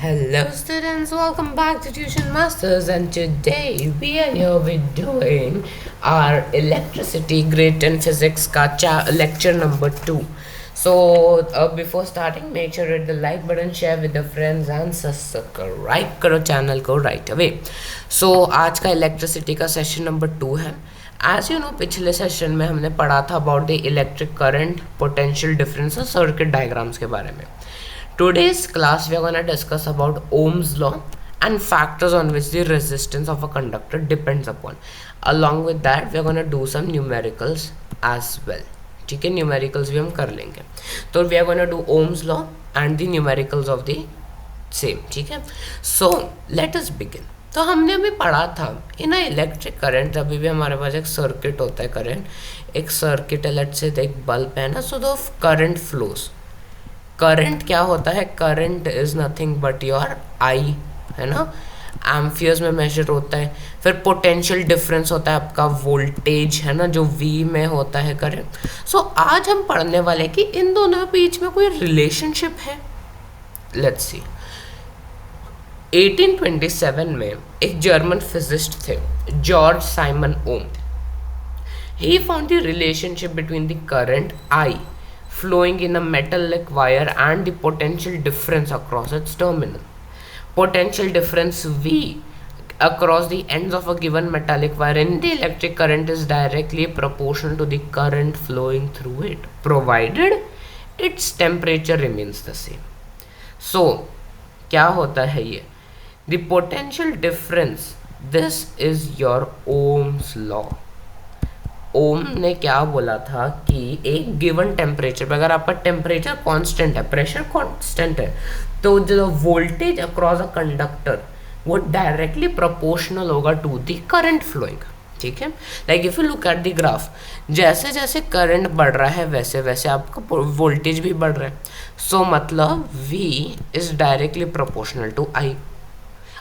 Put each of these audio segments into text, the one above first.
Hello students, welcome back to Tuition Masters, and today we are here with doing our electricity grade 10 physics ka lecture number 2. So before starting, make sure to hit the like button, share with your friends and subscribe करो channel को right away. So आज का electricity का session number 2 है. As you know, पिछले session में हमने पढ़ा था about the electric current, potential difference और circuit diagrams के बारे में. Today's class we are going to discuss about Ohm's law and factors on which the resistance of a conductor depends upon. Along with that we are going to do some numericals as well. ठीक है, numericals भी हम कर लेंगे. तो we are gonna do Ohm's law and the numericals of the same. ठीक है, सो let us begin. तो हमने अभी पढ़ा था इन अ इलेक्ट्रिक करंट, अभी भी हमारे पास एक सर्किट होता है करंट, एक सर्किट है, लेट्स से एक बल्ब है ना, so the current flows. Current क्या होता है? Current is nothing but your I, है ना, एम्पियर्स में मेजर होता है. फिर पोटेंशियल डिफरेंस होता है आपका वोल्टेज, है ना, जो V में होता है करंट. सो आज हम पढ़ने वाले हैं कि इन दोनों के बीच में कोई रिलेशनशिप है. Let's see. 1827 में एक जर्मन फिजिस्ट थे, George Simon Ohm. He found the relationship between the current I flowing in a metallic wire and the potential difference across its terminal. Potential difference V across the ends of a given metallic wire in the electric current is directly proportional to the current flowing through it, provided its temperature remains the same. So क्या होता है ये? The potential difference, this is your Ohm's law. ओम ने क्या बोला था कि एक गिवन टेम्परेचर पे अगर आपका टेम्परेचर कांस्टेंट है, प्रेशर कांस्टेंट है, तो जो वोल्टेज अक्रॉस अ कंडक्टर वो डायरेक्टली प्रोपोर्शनल होगा टू द करंट फ्लोइंग. ठीक है, like if you look at the graph, जैसे जैसे करंट बढ़ रहा है वैसे वैसे आपका वोल्टेज भी बढ़ रहा है. सो मतलब V is directly proportional to I.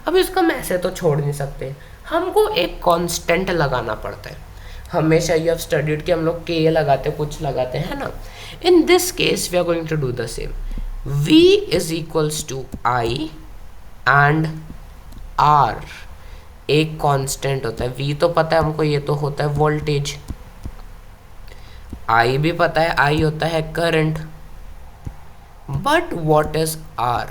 अब इसको हम ऐसे तो छोड़ नहीं सकते, हमको एक कांस्टेंट लगाना पड़ता है. हमेशा यू हैव स्टडीड कि हम लोग K लगाते कुछ लगाते हैं ना. In this case we are going to do the same. V is equals to I and R एक कांस्टेंट होता है. V तो पता है हमको, ये तो होता है वोल्टेज. I भी पता है, I होता है करंट. But what is R?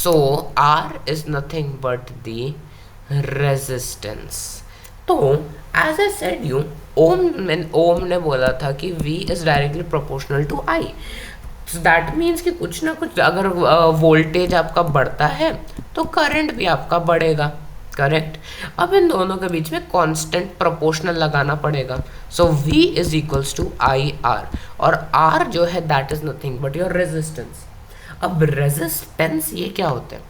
So R is nothing but the resistance. तो as I said you, Ohm ने बोला था कि V is directly proportional to I. So that means कि कुछ ना कुछ अगर वोल्टेज आपका बढ़ता है तो करंट भी आपका बढ़ेगा. करेक्ट. अब इन दोनों के बीच में कांस्टेंट प्रोपोर्शनल लगाना पड़ेगा. So V is equals to I R, और R जो है that is nothing but your resistance. अब रेजिस्टेंस ये क्या होता है?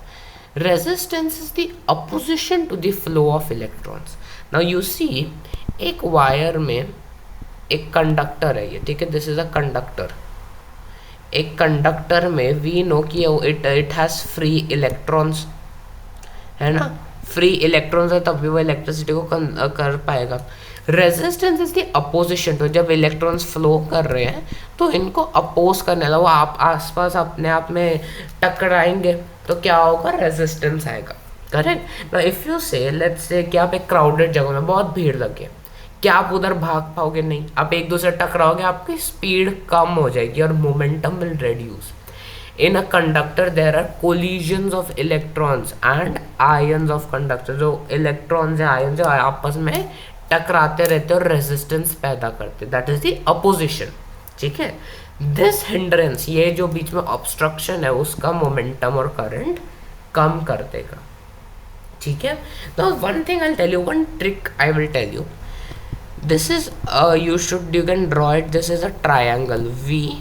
Resistance is the opposition to the flow of electrons. Now you see, एक वायर में एक कंडक्टर है ये, ठीक है, दिस इज अ कंडक्टर. एक कंडक्टर में वी नो कि इट हैज फ्री इलेक्ट्रॉन्स, है ना, फ्री इलेक्ट्रॉन्स है तभी वो इलेक्ट्रिसिटी को कर पाएगा. Resistance is the opposition to, जब इलेक्ट्रॉन्स फ्लो कर रहे हैं तो इनको अपोज करने वाला, वो आप आसपास अपने आप में टकराएंगे तो क्या होगा? रेजिस्टेंस आएगा. करेक्ट. नाउ इफ यू से, लेट्स से कि आप एक क्राउडेड जगह में, बहुत भीड़ लगी है, क्या आप उधर भाग पाओगे? नहीं. आप एक दूसरे टकराओगे, आपकी स्पीड कम हो जाएगी और momentum will reduce. In a conductor there are collisions of electrons and ions of conductor. जो इलेक्ट्रॉन्स या आयंस जो आपस में टकराते रहते और रेजिस्टेंस पैदा करते, दैट इज द अपोजिशन. ठीक है. दिस हिंड्रेंस, ये जो बीच में ऑब्स्ट्रक्शन है, उसका मोमेंटम और करंट कम कर देगा. ठीक है. Now one thing I will tell you, one trick I will tell you. This is you can draw it. This is a triangle VIR.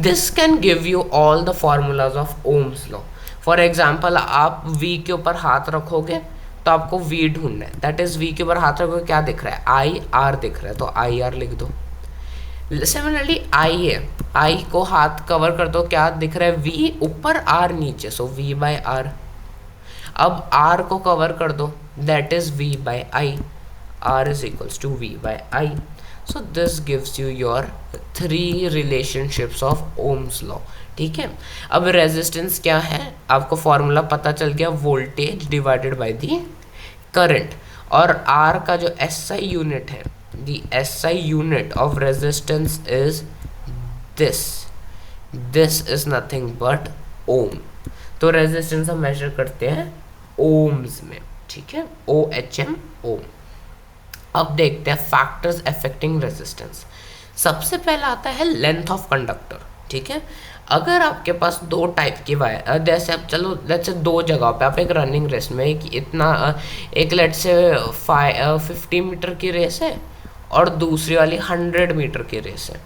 This can give you all the formulas of Ohm's law. For example, आप V के ऊपर हाथ रखोगे तो आपको V ढूंढना है. That is V के ऊपर हाथ रखोगे, क्या दिख रहा है? IR दिख रहा है, तो IR लिख दो. सिमिलरली I है, I को हाथ कवर कर दो, क्या दिख रहा है? V ऊपर R नीचे, सो V बाय R. अब R को कवर कर दो, that is V by I. R is equals to V by I. So this gives you your 3 relationships of Ohm's law. ठीक है, अब रेजिस्टेंस क्या है, आपको फॉर्मूला पता चल गया, voltage divided by the current. और आर का जो एसआई यूनिट है, the SI unit of resistance is this, this is nothing but ohm. तो रेजिस्टेंस हम मेजर करते हैं ओम्स में। ठीक है, OHM, ओम। अब देखते हैं फैक्टर्स अफेक्टिंग रेजिस्टेंस। सबसे पहला आता है लेंथ ऑफ कंडक्टर। ठीक है, अगर आपके पास 2 टाइप की वायर, जैसे आप चलो लेट्स से 2 जगह पे आप एक रनिंग रेस में एक लेट्स से 50 मीटर की रेस है और दूसरी वाली 100 मीटर की रेस है।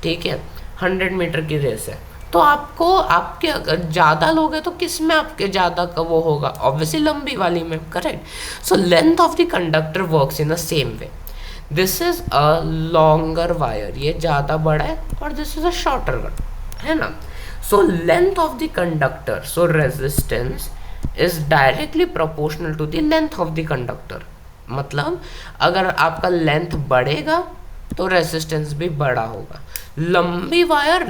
ठीक है, 100 मीटर की रेस है, तो आपको आपके अगर ज़्यादा लोग हैं तो किस में आपके ज़्यादा का वो होगा, ऑब्वियसली लंबी वाली में, correct. So length of the conductor works in the same way. This is a longer wire, ये ज़्यादा बड़ा है, और this is a shorter one, है ना। So length of the conductor, so resistance is directly proportional to the length of the conductor. मतलब अगर आपका लेंथ बढ़ेगा तो रेजिस्टेंस भी बड़ा होगा। लंबी वायर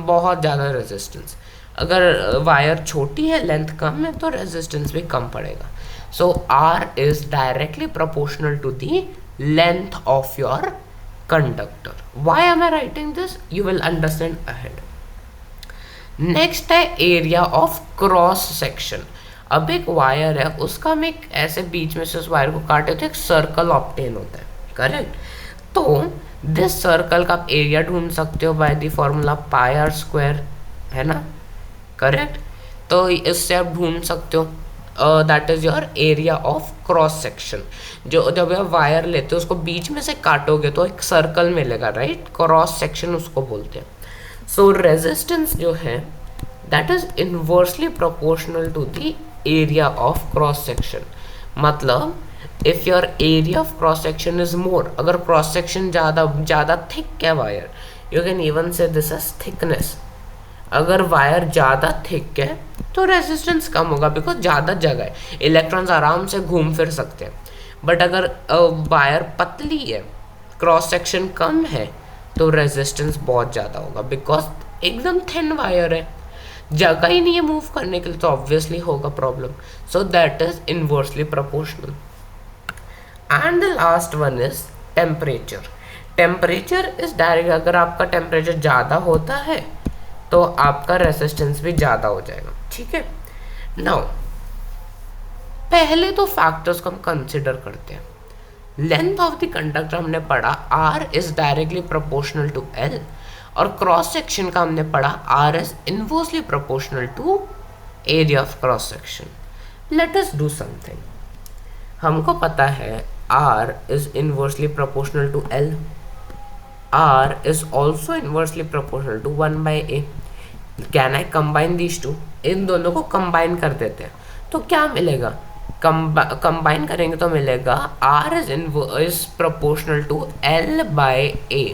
बहुत ज़्यादा रेजिस्टेंस, अगर वायर छोटी है, लेंथ कम है, तो रेजिस्टेंस भी कम पड़ेगा। So R is directly proportional to the length of your conductor. Why am I writing this, you will understand ahead. Next है एरिया ऑफ क्रॉस सेक्शन। अब एक वायर है, उसका हम एक ऐसे बीच में से उस वायर को काटे तो एक सर्कल ऑब्टेन होता है, करेक्ट। तो दिस सर्कल का आप एरिया ढूंढ सकते हो by the formula pi are square, है ना, करेक्ट। तो इससे आप ढूंढ सकते हो, that is your area of cross section. जो जब आप वायर लेते हो उसको बीच में से काटोगे तो एक सर्कल मिलेगा, राइट, क्रॉस सेक्शन उसको बोलते हैं। सो रेजिस्टेंस जो है that is inversely proportional to the area of cross section. मतलब if your area of cross section is more, अगर क्रॉस सेक्शन ज़्यादा थिक है wire, you can even say this is thickness. अगर वायर ज़्यादा thick है तो resistance कम होगा, because ज़्यादा जगह है, इलेक्ट्रॉन्स आराम से घूम फिर सकते हैं। बट अगर वायर पतली है, क्रॉस सेक्शन कम है, तो रेजिस्टेंस बहुत ज़्यादा होगा, बिकॉज एकदम थिन वायर है, जगह ही नहीं है मूव करने के लिए, तो ऑब्वियसली होगा problem. So that is inversely proportional. And the last one is temperature. Temperature is direct, अगर आपका टेम्परेचर ज़्यादा होता है तो आपका रेजिस्टेंस भी ज़्यादा हो जाएगा। ठीक है, नाउ पहले तो फैक्टर्स को हम कंसिडर करते हैं। लेंथ ऑफ द कंडक्टर हमने पढ़ा, R is directly proportional to L, और क्रॉस सेक्शन का हमने पढ़ा, R is inversely proportional to area of cross section. Let us do something. हमको पता है R is inversely proportional to L. R is also inversely proportional to 1 by A. Can I combine these two? इन दोनों को combine कर देते हैं तो क्या मिलेगा, combine करेंगे तो मिलेगा R is proportional to L by A.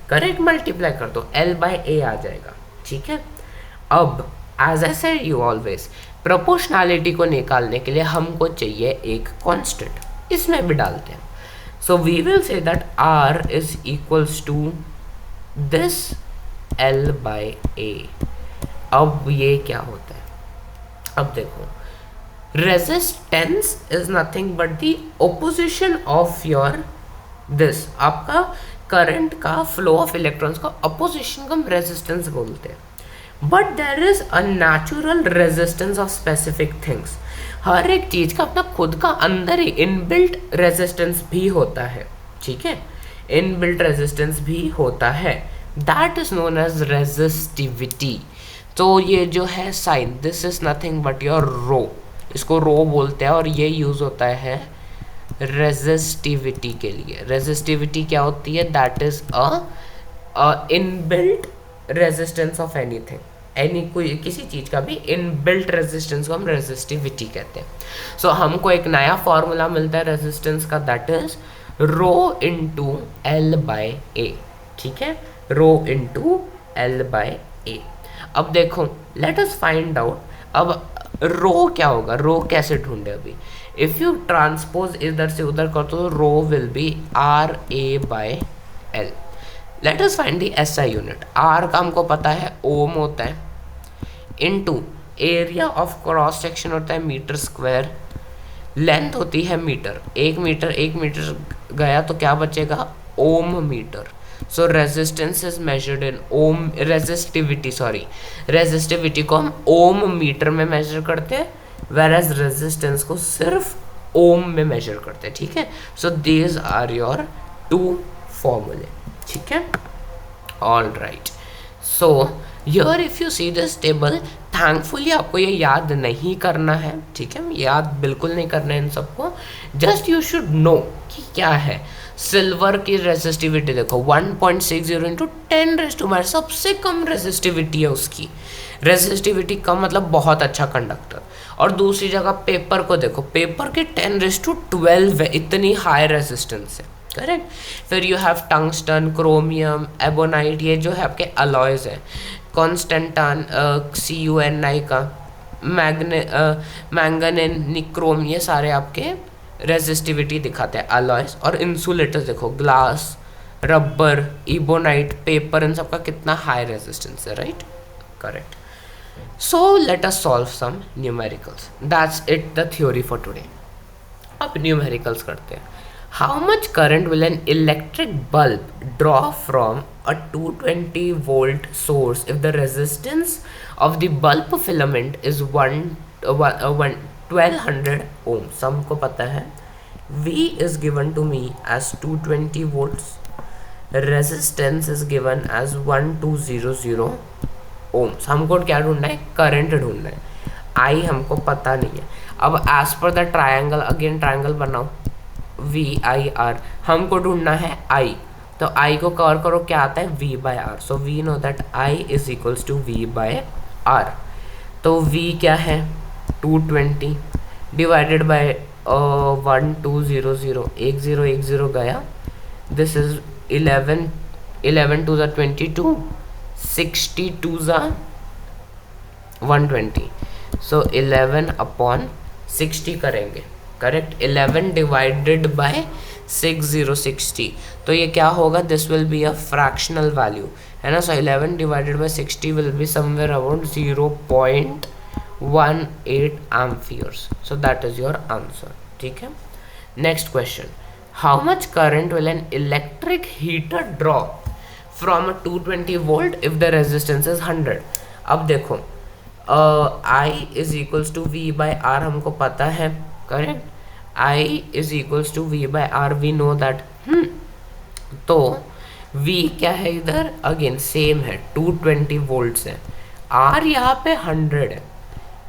Correct, multiply कर दो, L by A आ जाएगा। ठीक है, अब as I said you always, proportionality को निकालने के लिए हमको चाहिए एक कांस्टेंट, इसमें भी डालते हैं। So we will say that R is equals to this L by A। अब ये क्या होता है, अब देखो, resistance is nothing but the opposition of your this, आपका करंट का फ्लो ऑफ इलेक्ट्रॉन्स का अपोजिशन को हम रेजिस्टेंस बोलते हैं। But there is a natural resistance of specific things. हर एक चीज का अपना खुद का अंदर ही इनबिल्ट रेजिस्टेंस भी होता है। ठीक है, इनबिल्ट रेजिस्टेंस भी होता है, that is known as resistivity. तो ये जो है sign, this is nothing but your rho, इसको रो बोलते हैं, और ये यूज होता है रेजिस्टिविटी के लिए। रेजिस्टिविटी क्या होती है, that is a inbuilt resistance of anything, कोई किसी चीज का भी इनबिल्ट रेजिस्टेंस को हम रेजिस्टिविटी कहते हैं। सो हमको एक नया फॉर्मूला मिलता है रेजिस्टेंस का, that is rho into L by A. ठीक है, rho into L by A. अब देखो, लेट अस फाइंड आउट, अब रो क्या होगा, रो कैसे ढूंढे। अभी इफ यू ट्रांसपोज इधर से उधर कर तो rho will be R A by L. Let us find the SI unit. R का हमको पता है ओम होता है, into area of cross section होता है मीटर स्क्वायर, लेंथ होती है मीटर, एक मीटर गया तो क्या बचेगा, ohm metre. So resistance is measured in ohm, resistivity को हम ओम मीटर में मेजर करते हैं, वेरएज रेजिस्टेंस को सिर्फ ओम में मेजर करते हैं. ठीक है, so these are your two फॉर्मूले. ठीक है, all right. So here if you see this table, thankfully आपको ये याद नहीं करना है. ठीक है, याद बिल्कुल नहीं करना है इन सबको. जस्ट यू शुड नो कि क्या है. सिल्वर की रेजिस्टिविटी देखो 1.60 इंटू 10⁻, सबसे कम रेजिस्टिविटी है उसकी. रेजिस्टिविटी कम मतलब बहुत अच्छा कंडक्टर. और दूसरी जगह पेपर को देखो, पेपर के 10⁻12 है, इतनी हाई रेजिस्टेंस है. करेक्ट. फिर you have tungsten, chromium, ebonite, ये जो है आपके अलॉयज है. कॉन्स्टेंटान, CuNi का, मैंगनीन, निक्रोम, ये सारे आपके रेजिस्टिविटी दिखाते हैं अलॉयज. और इंसुलेटर्स देखो, ग्लास, रबर, इबोनाइट, पेपर, इन सबका कितना हाई रेजिस्टेंस है. Right, correct. So let us solve some numericals. That's it the theory for today. अब न्यूमेरिकल्स करते हैं. How much current will an electric bulb draw from a 220 volt source if the resistance of the bulb filament is 1200 ohms? हमको पता है V is given to me as 220 volts, resistance is given as 1200 ohms. हमको क्या ढूंढना है, current ढूंढना है. I हमको पता नहीं है. अब as per the triangle, again triangle बनाओ, VIR, हमको ढूंढना है I, तो I को कवर करो, क्या आता है, V/R. So we know that I is equals to V/R. तो V क्या है, 220 डिवाइडेड बाय 1200, 1010 गया. दिस इज 11 टू ज़ा 22, 60 टू ज़ा 120. सो 11/60 करेंगे. करेक्ट. 11 डिवाइडेड बाय 6060, तो ये क्या होगा, this will be a fractional value, है ना. सो 11 divided by 60 will be somewhere about 0.18 amperes. So that is your answer. ठीक है. Next question. How much current will an electric heater draw from a 220 volt if the resistance is 100. अब देखो, I is equals to V/R हमको पता है. Correct. I is equals to V/R, we know that. तो V क्या है इधर, again same है, 220 वोल्ट्स है. R यहाँ पे 100 है,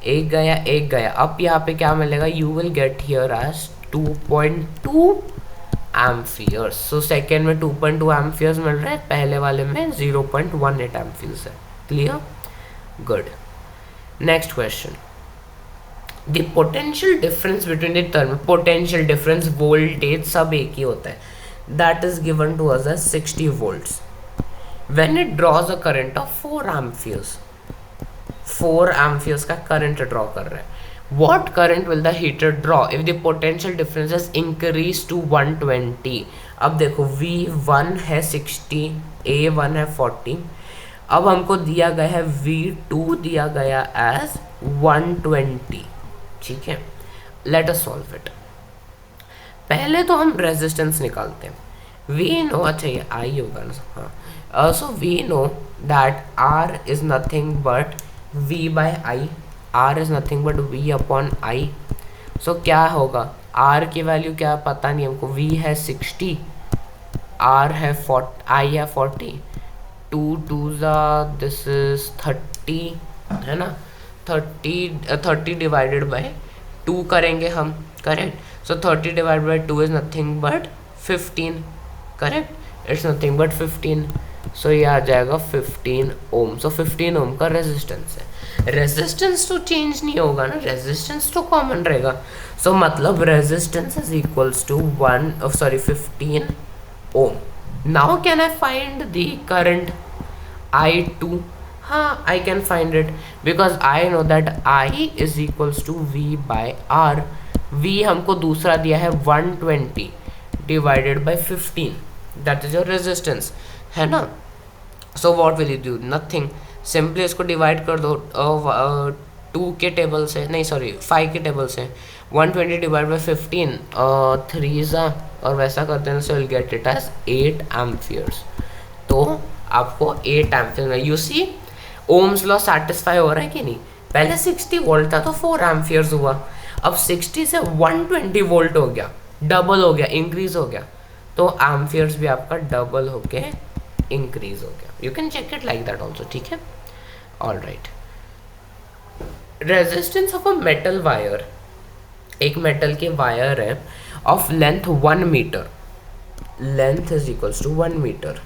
एक गया. अब यहाँ पे क्या मिलेगा, you will get here as 2.2 amperes. So second में 2.2 एम्पियर्स मिल रहे हैं, पहले वाले में 0.18 एम्पियर्स है. Clear, good. Next question. The potential difference between the term, potential difference, voltage सब एक ही होता है, that is given to us as 60 volts when it draws a current of 4 amperes. 4 amperes का करंट ड्रॉ कर रहा है. What current will the heater draw if the potential difference is increase to 120. अब देखो, V1 है 60, A1 है 40. अब हमको दिया गया है V2 दिया गया एज 120. ठीक है, लेट अस सॉल्व इट. पहले तो हम रेजिस्टेंस निकालते हैं. वी नो, अच्छा ये I होगा ना, हाँ. So we know that R is nothing but V/I. R is nothing but V/I. So क्या होगा, R की वैल्यू क्या पता नहीं हमको. V है 60, R है 40, I है 40, 2 दिस इज 30, है ना. 30 डिवाइडेड बाय 2 करेंगे हम. Correct. So 30 divided by 2 is nothing but 15. Correct, it's nothing but 15. सो ये आ जाएगा 15 ओम. सो 15 ओम का रेजिस्टेंस है. रेजिस्टेंस तो चेंज नहीं होगा ना, रेजिस्टेंस तो कॉमन रहेगा. सो मतलब resistance is equals to 15 ohm. Now can I find the current I2. हाँ, I can find it because I know that I is equals to V/R. V हमको दूसरा दिया है 120 divided by 15. That is your resistance, है ना। So what will you do, nothing, simply इसको divide कर दो 2 के टेबल से, नहीं सॉरी 5 के टेबल से, 120 डिवाइड बाई 15, 3 ज़ा, और वैसा करते हैं, so will get it as 8 amperes. तो आपको 8 एम्पियर में, you see Ohm's law satisfy हो रहा है कि नहीं। पहले 60 वोल्ट था तो 4 एम्पियर्स हुआ, अब 60 से 120 वोल्ट हो गया, डबल हो गया, इंक्रीज हो गया, तो एम्पियर्स भी आपका डबल होके इंक्रीज हो गया। You can check it like that also, ठीक है। All right, resistance of a metal wire, एक मेटल के वायर है of length 1 metre, length is equals to 1 metre,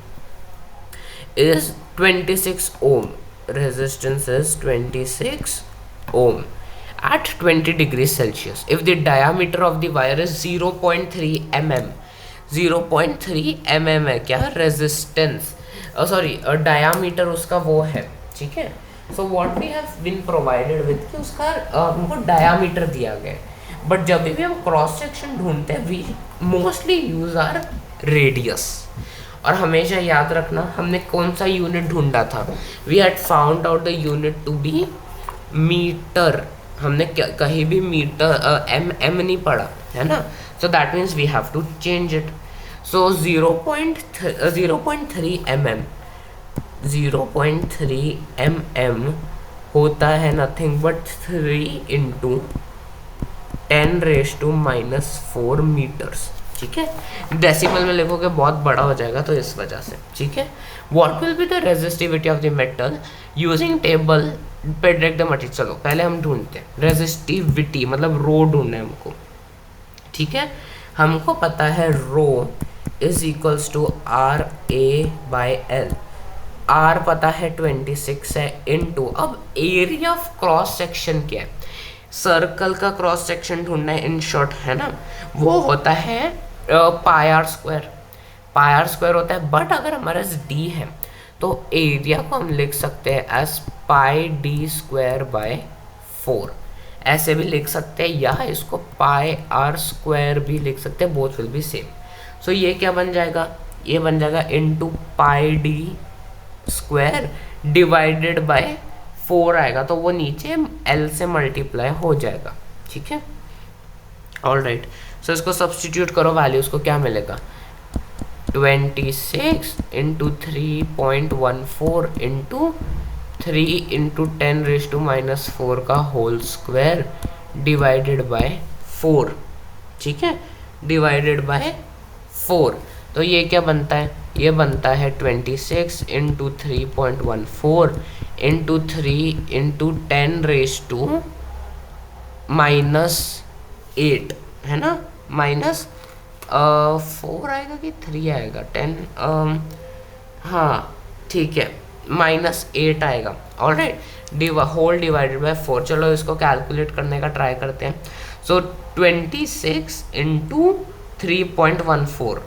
is 26 ohm, resistance is 26 ohm at 20 degrees Celsius. If the diameter of the wire is 0.3 mm, 0.3 mm है क्या resistance, sorry diameter उसका वो है, ठीक है। So what we have been provided with कि उसका हमको डायामीटर दिया गया है, बट जब भी हम क्रॉस सेक्शन ढूंढते हैं we mostly use R radius. और हमेशा याद रखना हमने कौन सा यूनिट ढूंढा था, we had found out the unit to be metre, हमने कहीं भी मीटर एम नहीं पढ़ा है ना, so that means we have to change it. So 0.3 mm, 0.3 mm होता है नथिंग बट 3 इंटू 10⁻⁻⁴ मीटर्स, ठीक है। डेसिमल में लिखोगे बहुत बड़ा हो जाएगा तो इस वजह से, ठीक है। What will be the resistivity of the metal using table predict the material. चलो पहले हम ढूंढते हैं रेजिस्टिविटी, मतलब रो ढूंढना है हमको, ठीक है। हमको पता है rho is equals to R A by L, R पता है 26 है, इनटू अब एरिया ऑफ क्रॉस सेक्शन क्या है, सर्कल का क्रॉस सेक्शन ढूंढना है इन शॉर्ट, है ना, वो होता है pi are square, pi are square होता है। बट अगर हमारे पास डी है तो एरिया को हम लिख सकते हैं as pi D square by 4, ऐसे भी लिख सकते हैं, या इसको पाई आर स्क्वायर भी लिख सकते हैं, बोथ विल बी सेम। सो ये क्या बन जाएगा, ये बन जाएगा into pi D square divided by 4 आएगा, तो वो नीचे L से मल्टीप्लाई हो जाएगा, ठीक है। ऑल राइट, सो इसको सब्सटीट्यूट करो, वैल्यूज को क्या मिलेगा, 26 इंटू 3.14 इंटू 3 इंटू 10⁻⁻⁴ का होल स्क्वायर डिवाइडेड बाय 4, ठीक है, डिवाइडेड बाय 4। तो ये क्या बनता है, ये बनता है 26 इंटू 3.14 इंटू 3 इंटू 10⁻⁸, है ना, माइनस 4 आएगा कि 3 आएगा, 10 हाँ ठीक है, -8 आएगा। Alright, whole divided by 4। चलो इसको कैलकुलेट करने का ट्राई करते हैं। सो 26 इंटू 3.14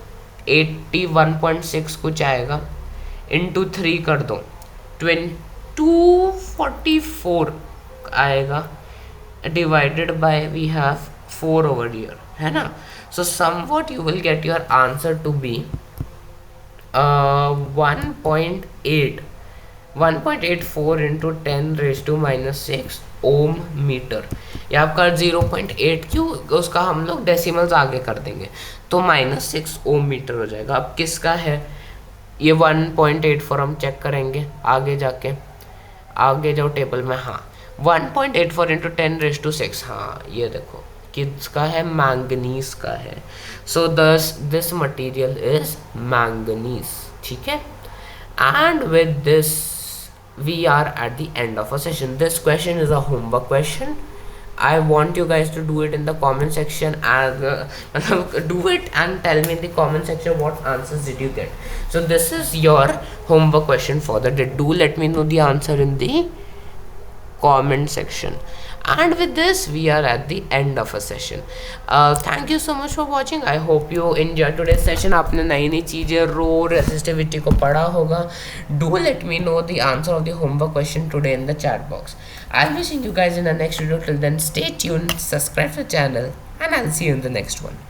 81.6 कुछ आएगा, इंटू 3 कर दो 244 आएगा, divided by we have 4 over here, है ना। So somewhat you will get your answer to be 1.84 into 10⁻⁻⁶ ohm metre. ये आपका 0.8 क्यों, उसका हम लोग डेसिमल्स आगे कर देंगे तो -6 ओम मीटर हो जाएगा। अब किसका है ये 1.84 हम चेक करेंगे आगे जाके, आगे जाओ टेबल में, हाँ 1.84 इंटू 10⁻⁶, हाँ ये देखो किसका है, मैंगनीज का है। So this material is manganese, ठीक है। And with this we are at the end of a session. This question is a homework question. I want you guys to do it in the comment section and do it and tell me in the comment section what answers did you get. So this is your homework question for the day. Do let me know the answer in the comment section. And with this we are at the end of a session. Thank you so much for watching. I hope you enjoyed today's session. आपने नई नई चीज़ें रो resistivity को पढ़ा होगा. Do let me know the answer of the homework question today in the chat box. I'll be seeing you guys in the next video. Till then, stay tuned, subscribe to the channel, and I'll see you in the next one.